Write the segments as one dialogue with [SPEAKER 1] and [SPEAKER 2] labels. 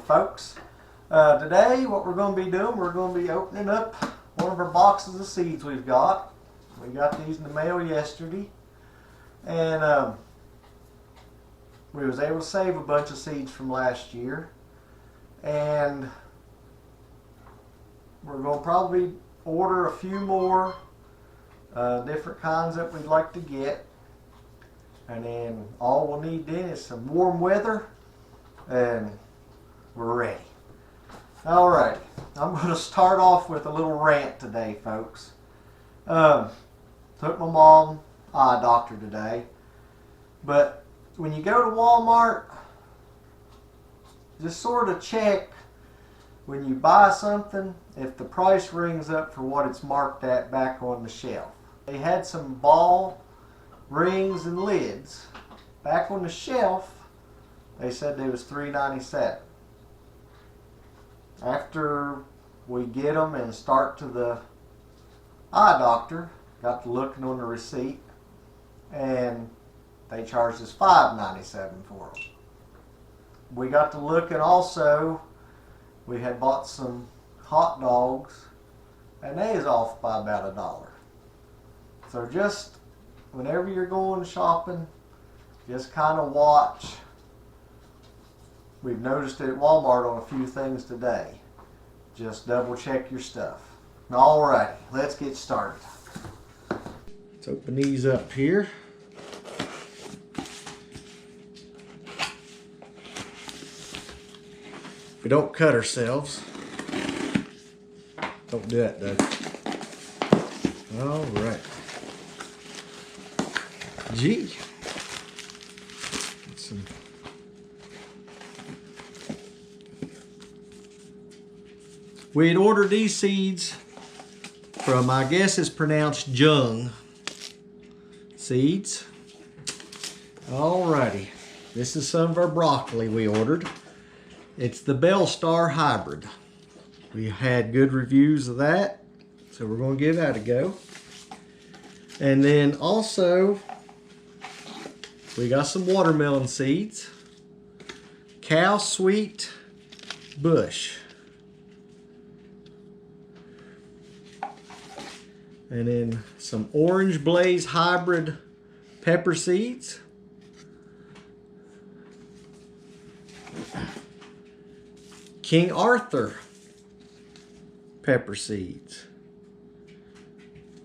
[SPEAKER 1] folks. Today what we're going to be doing, we're going to be opening up one of our boxes of seeds we've got. We got these in the mail yesterday, and we was able to save a bunch of seeds from last year, and we're going to probably order a few more different kinds that we'd like to get, and then all we'll need then is some warm weather and we're ready. Alright, I'm going to start off with a little rant today, folks. Took my mom eye doctor today, but when you go to Walmart, just sort of check when you buy something if the price rings up for what it's marked at back on the shelf. They had some ball rings and lids back on the shelf. They said they was $3.97. After we get them and start to the eye doctor, got to looking on the receipt, and they charged us $5.97 for them. We got to looking also. We had bought some hot dogs, and they is off by about $1. So just whenever you're going shopping, just kind of watch. We've noticed it at Walmart on a few things today. Just double check your stuff. Alrighty, let's get started. Let's open these up here. We don't cut ourselves. Don't do that, Doug. Alright. Gee. We had ordered these seeds from, I guess it's pronounced Jung seeds. Alrighty. This is some of our broccoli we ordered. It's the Bell Star Hybrid. We had good reviews of that, so we're going to give that a go. And then also, we got some watermelon seeds. Cow Sweet Bush. And then some Orange Blaze Hybrid pepper seeds. King Arthur pepper seeds.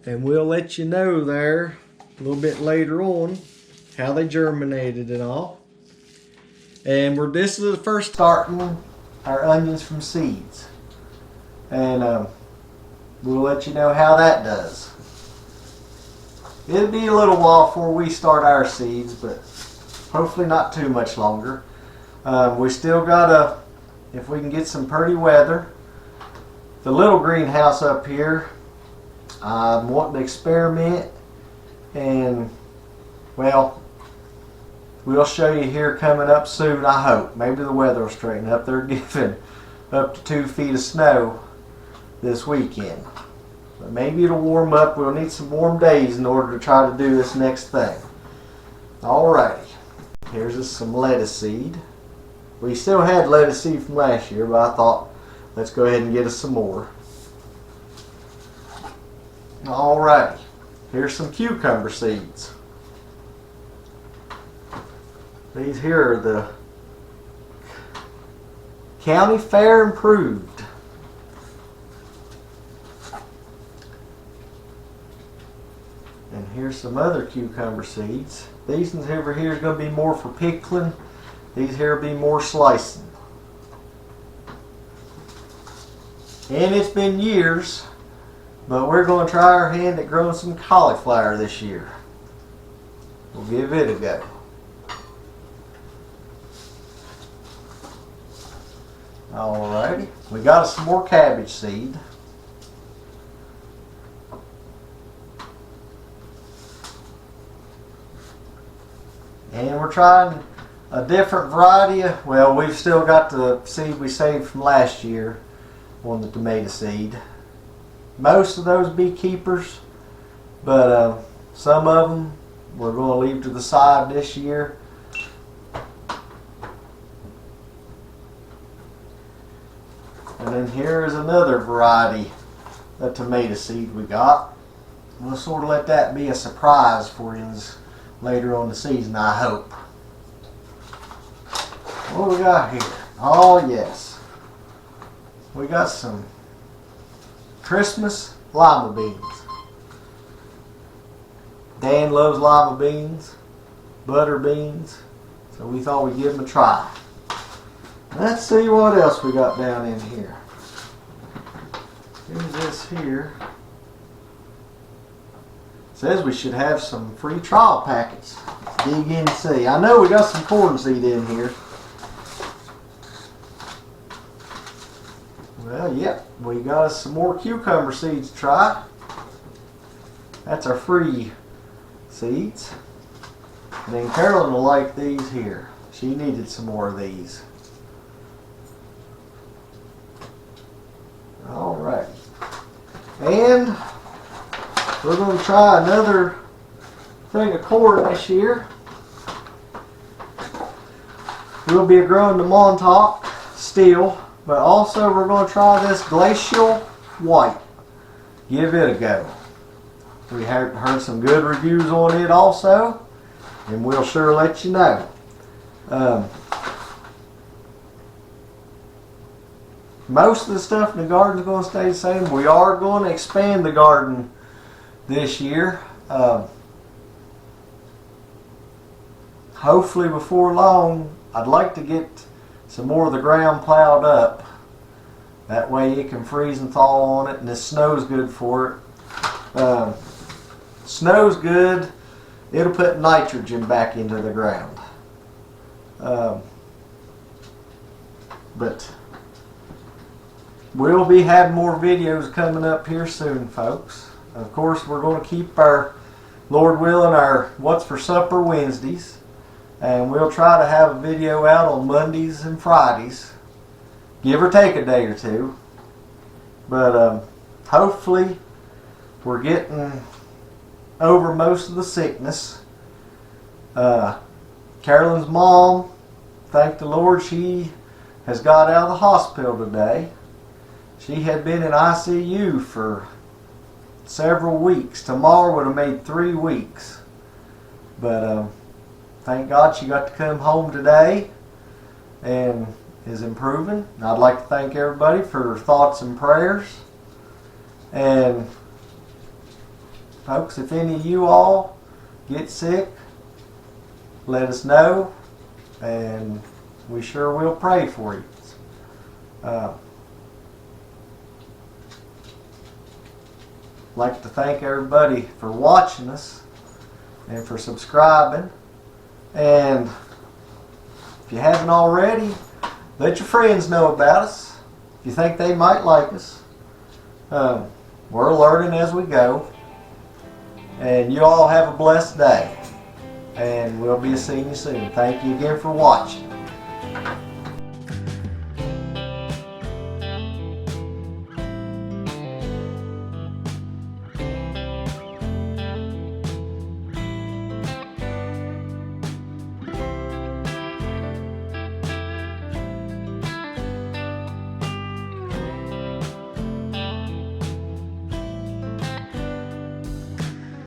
[SPEAKER 1] And we'll let you know there a little bit later on how they germinated and all. And this is the first starting our onions from seeds. And we'll let you know how that does. It'll be a little while before we start our seeds, but hopefully not too much longer. We still gotta, if we can get some pretty weather. The little greenhouse up here, I'm wanting to experiment, and well, we'll show you here coming up soon, I hope. Maybe the weather will straighten up. They're giving up to 2 feet of snow this weekend. But maybe it'll warm up. We'll need some warm days in order to try to do this next thing. Alrighty. Here's just some lettuce seed. We still had lettuce seed from last year, but I thought let's go ahead and get us some more. Alrighty. Here's some cucumber seeds. These here are the County Fair Improved. And here's some other cucumber seeds. These ones over here is going to be more for pickling. These here will be more slicing. And it's been years, but we're going to try our hand at growing some cauliflower this year. We'll give it a go. Alrighty, we got some more cabbage seed. And we're trying a different variety of, well, we've still got the seed we saved from last year on the tomato seed. Most of those beekeepers, but some of them we're going to leave to the side this year. And here is another variety of tomato seed we got. We'll sort of let that be a surprise for you later on the season, I hope. What do we got here? Oh yes, we got some Christmas lima beans. Dan loves lima beans, butter beans, so we thought we'd give them a try. Let's see what else we got down in here. Here's this here. Says we should have some free trial packets. Dig in and see. I know we got some corn seed in here. Well, yep, we got us some more cucumber seeds to try. That's our free seeds. And then Carolyn will like these here. She needed some more of these. Alright. And we're going to try another thing of corn this year. We'll be growing the Montauk still, but also we're going to try this Glacial White. Give it a go. We have heard some good reviews on it also, and we'll sure let you know. Most of the stuff in the garden is going to stay the same. We are going to expand the garden this year. Hopefully before long, I'd like to get some more of the ground plowed up. That way it can freeze and thaw on it, and the snow's good for it. Snow's good. It'll put nitrogen back into the ground. But we'll be having more videos coming up here soon, folks. Of course, we're going to keep our, Lord willing, our What's for Supper Wednesdays. And we'll try to have a video out on Mondays and Fridays. Give or take a day or two. But hopefully we're getting over most of the sickness. Carolyn's mom, thank the Lord, she has got out of the hospital today. She had been in ICU for several weeks. Tomorrow would have made 3 weeks. But thank God she got to come home today and is improving. And I'd like to thank everybody for their thoughts and prayers. And folks, if any of you all get sick, let us know, and we sure will pray for you. Like to thank everybody for watching us and for subscribing. And if you haven't already, let your friends know about us if you think they might like us. We're learning as we go. And you all have a blessed day. And we'll be seeing you soon. Thank you again for watching.